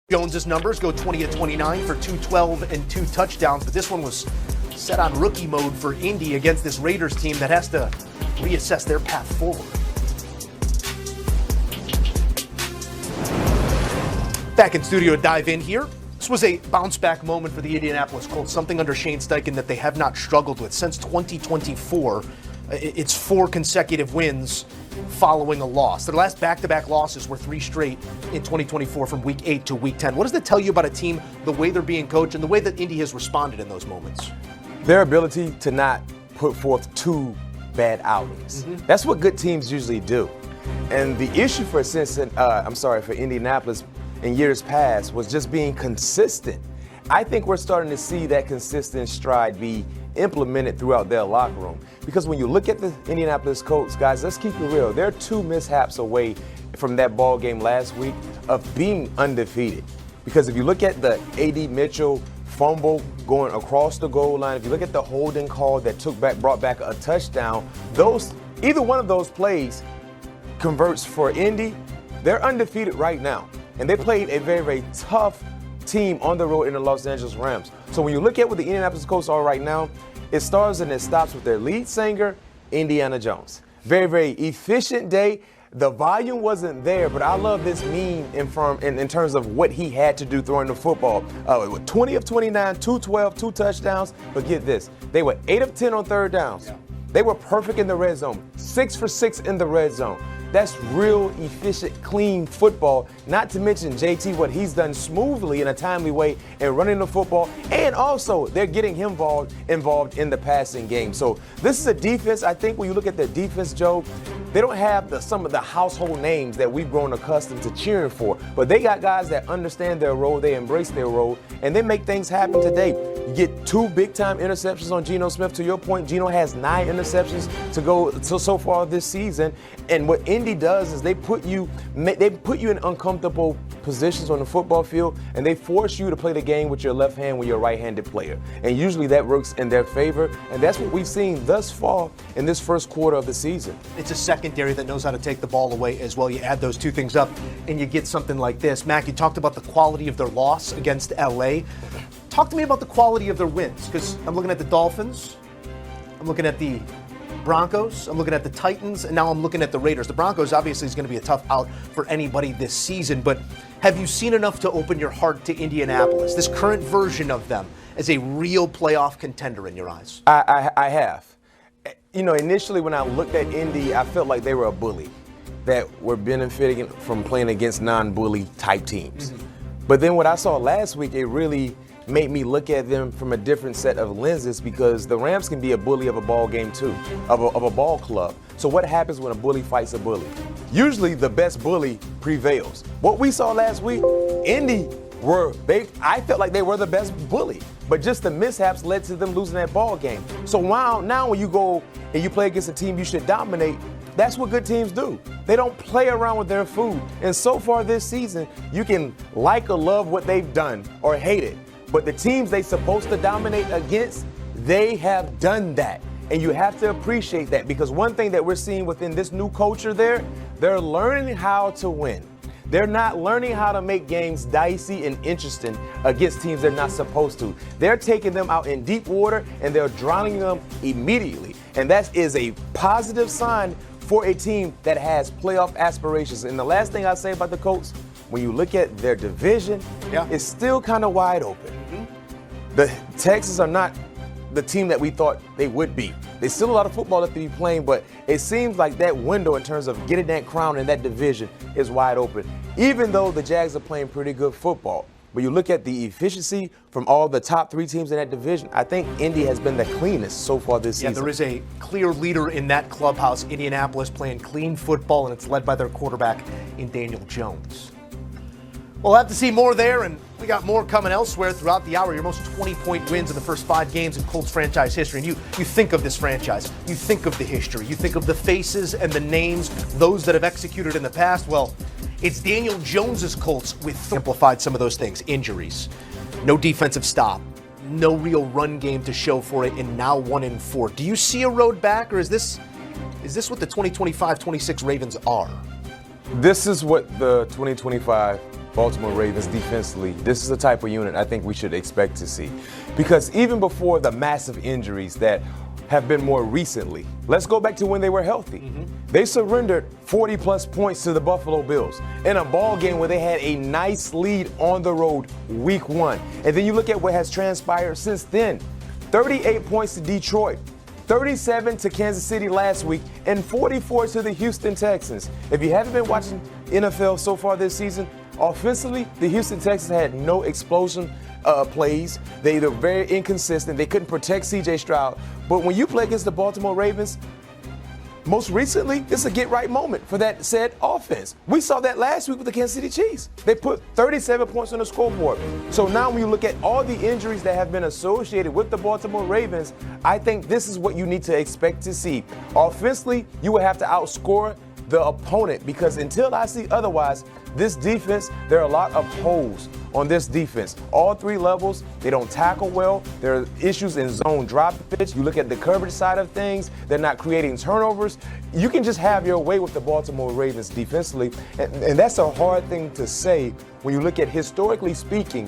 Jones's numbers go 20 of 29 for 212 and 2 touchdowns, but this one was set on rookie mode for Indy against this Raiders team that has to reassess their path forward. Back in studio to dive in here. This was a bounce-back moment for the Indianapolis Colts, something under Shane Steichen that they have not struggled with since 2024. It's 4 consecutive wins following a loss. Their last back-to-back losses were 3 straight in 2024 from Week 8 to Week 10. What does that tell you about a team, the way they're being coached, and the way that Indy has responded in those moments? Their ability to not put forth 2 bad outings. That's what good teams usually do. And the issue for Indianapolis in years past was just being consistent. I think we're starting to see that consistent stride be implemented throughout their locker room. Because when you look at the Indianapolis Colts, guys, let's keep it real. They're 2 mishaps away from that ball game last week of being undefeated. Because if you look at the AD Mitchell fumble going across the goal line, if you look at the holding call that brought back a touchdown, either one of those plays converts for Indy. They're undefeated right now. And they played a very, very tough team on the road in the Los Angeles Rams. So when you look at what the Indianapolis Colts are right now, it starts and it stops with their lead singer, Indiana Jones. Very, very efficient day. The volume wasn't there, but I love this meme in terms of what he had to do throwing the football. 20 of 29, 212, 2 touchdowns. But get this, they were 8 of 10 on third downs. Yeah. They were perfect in the red zone, 6 for 6 in the red zone. That's real efficient, clean football, not to mention JT, what he's done smoothly in a timely way in running the football, and also they're getting him involved in the passing game. So this is a defense, I think when you look at their defense, Joe, they don't have some of the household names that we've grown accustomed to cheering for, but they got guys that understand their role, they embrace their role, and they make things happen today. You get 2 big-time interceptions on Geno Smith. To your point, Geno has 9 interceptions to go so far this season, and what Indy does is they put you in uncomfortable positions on the football field, and they force you to play the game with your left hand when you're a right-handed player. And usually that works in their favor, and that's what we've seen thus far in this first quarter of the season. It's a secondary that knows how to take the ball away as well. You add those 2 things up, and you get something like this. Mac, you talked about the quality of their loss against LA. Talk to me about the quality of their wins, because I'm looking at the Dolphins, I'm looking at the Broncos, I'm looking at the Titans, and now I'm looking at the Raiders. The Broncos obviously is going to be a tough out for anybody this season, but have you seen enough to open your heart to Indianapolis, this current version of them, as a real playoff contender in your eyes? I have. You know, initially when I looked at Indy, I felt like they were a bully that were benefiting from playing against non-bully type teams. But then what I saw last week, it really made me look at them from a different set of lenses, because the Rams can be a bully of a ball game too, of a ball club. So what happens when a bully fights a bully? Usually the best bully prevails. What we saw last week, Indy I felt like they were the best bully, but just the mishaps led to them losing that ball game. So now when you go and you play against a team you should dominate, that's what good teams do. They don't play around with their food. And so far this season, you can like or love what they've done or hate it, but the teams they're supposed to dominate against, they have done that. And you have to appreciate that, because one thing that we're seeing within this new culture they're learning how to win. They're not learning how to make games dicey and interesting against teams they're not supposed to. They're taking them out in deep water and they're drowning them immediately. And that is a positive sign for a team that has playoff aspirations. And the last thing I'll say about the Colts, when you look at their division, it's still kind of wide open. The Texans are not the team that we thought they would be. There's still a lot of football left to be playing, but it seems like that window in terms of getting that crown in that division is wide open, even though the Jags are playing pretty good football. But you look at the efficiency from all the top 3 teams in that division, I think Indy has been the cleanest so far this season. Yeah, there is a clear leader in that clubhouse, Indianapolis, playing clean football, and it's led by their quarterback in Daniel Jones. We'll have to see more there, and we got more coming elsewhere throughout the hour. Your most 20-point wins in the first 5 games in Colts franchise history. And you think of this franchise, you think of the history, you think of the faces and the names, those that have executed in the past. Well, it's Daniel Jones's Colts with amplified some of those things. Injuries, no defensive stop, no real run game to show for it, and now 1-4. Do you see a road back, or is this what the 2025-26 Ravens are? This is what the 2025 Baltimore Ravens defensively, this is the type of unit I think we should expect to see. Because even before the massive injuries that have been more recently, let's go back to when they were healthy. They surrendered 40-plus points to the Buffalo Bills in a ball game where they had a nice lead on the road week 1. And then you look at what has transpired since then. 38 points to Detroit, 37 to Kansas City last week, and 44 to the Houston Texans. If you haven't been watching NFL so far this season, offensively, the Houston Texans had no explosion plays. They were very inconsistent. They couldn't protect C.J. Stroud. But when you play against the Baltimore Ravens, most recently, it's a get-right moment for that said offense. We saw that last week with the Kansas City Chiefs. They put 37 points on the scoreboard. So now when you look at all the injuries that have been associated with the Baltimore Ravens, I think this is what you need to expect to see. Offensively, you will have to outscore the opponent, because until I see otherwise, this defense, there are a lot of holes on this defense. All 3 levels, they don't tackle well. There are issues in zone droppage. You look at the coverage side of things, they're not creating turnovers. You can just have your way with the Baltimore Ravens defensively, and that's a hard thing to say when you look at, historically speaking,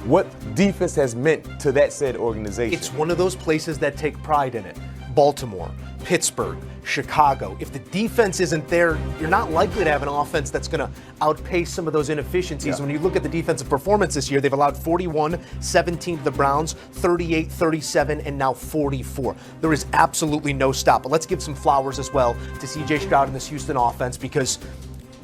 what defense has meant to that said organization. It's one of those places that take pride in it. Baltimore, Pittsburgh, Chicago. If the defense isn't there, you're not likely to have an offense that's going to outpace some of those inefficiencies. Yeah. When you look at the defensive performance this year, they've allowed 41, 17 to the Browns, 38, 37, and now 44. There is absolutely no stop. But let's give some flowers as well to C.J. Stroud in this Houston offense, because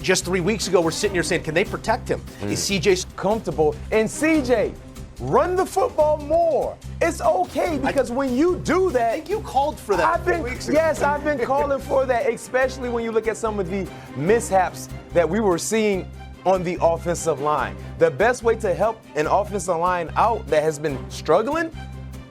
just 3 weeks ago, we're sitting here saying, can they protect him? Is C.J. comfortable? And C.J., run the football more. It's okay, because when you do that, I think you called for that. I've been calling for that, especially when you look at some of the mishaps that we were seeing on the offensive line. The best way to help an offensive line out that has been struggling,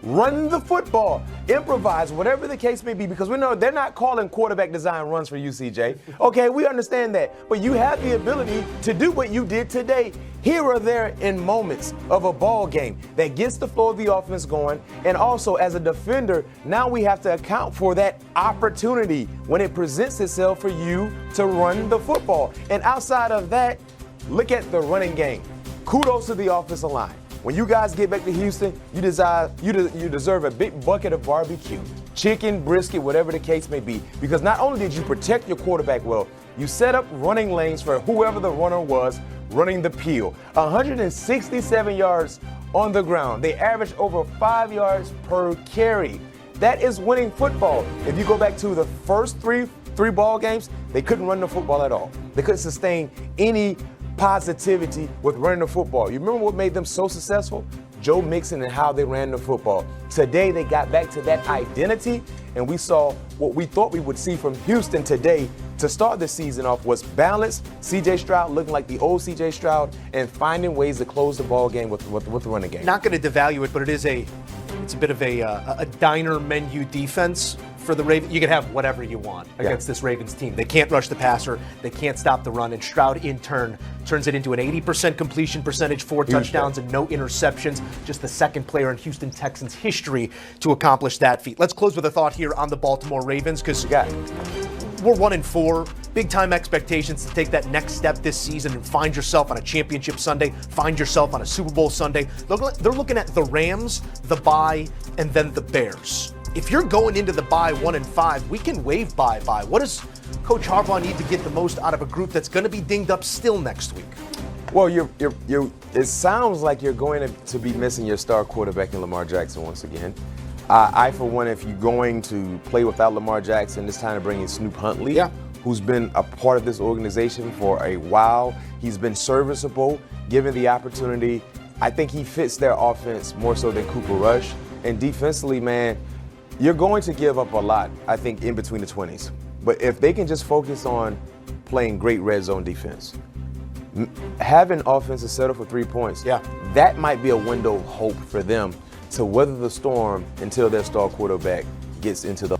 run the football, improvise, whatever the case may be, because we know they're not calling quarterback design runs for you, CJ. Okay, we understand that, but you have the ability to do what you did today, here or there in moments of a ball game that gets the flow of the offense going. And also, as a defender, now we have to account for that opportunity when it presents itself for you to run the football. And outside of that, look at the running game. Kudos to the offensive line. When you guys get back to Houston, you deserve a big bucket of barbecue, chicken, brisket, whatever the case may be, because not only did you protect your quarterback well, you set up running lanes for whoever the runner was running the peel. 167 yards on the ground. They averaged over 5 yards per carry. That is winning football. If you go back to the first three ball games, they couldn't run the football at all. They couldn't sustain any positivity with running the football. You remember what made them so successful? Joe Mixon and how they ran the football. Today, they got back to that identity, and we saw what we thought we would see from Houston today to start the season off was balance. C.J. Stroud looking like the old C.J. Stroud and finding ways to close the ball game with the running game. Not going to devalue it, but it's a bit of a diner menu defense for the Ravens. You can have whatever you want against this Ravens team. They can't rush the passer. They can't stop the run. And Stroud, in turn, turns it into an 80% completion percentage, 4 touchdowns and no interceptions. Just the second player in Houston Texans history to accomplish that feat. Let's close with a thought here on the Baltimore Ravens, because we're 1-4. Big-time expectations to take that next step this season and find yourself on a championship Sunday, find yourself on a Super Bowl Sunday. They're looking at the Rams, the bye, and then the Bears. If you're going into the bye 1-5, we can waive bye. What does Coach Harbaugh need to get the most out of a group that's going to be dinged up still next week? Well, it sounds like you're going to be missing your star quarterback in Lamar Jackson once again. I, for one, if you're going to play without Lamar Jackson, it's time to bring in Snoop Huntley, who's been a part of this organization for a while. He's been serviceable, given the opportunity. I think he fits their offense more so than Cooper Rush. And defensively, man, you're going to give up a lot, I think, in between the 20s. But if they can just focus on playing great red zone defense, having offenses settle for 3 points, that might be a window of hope for them to weather the storm until their star quarterback gets into the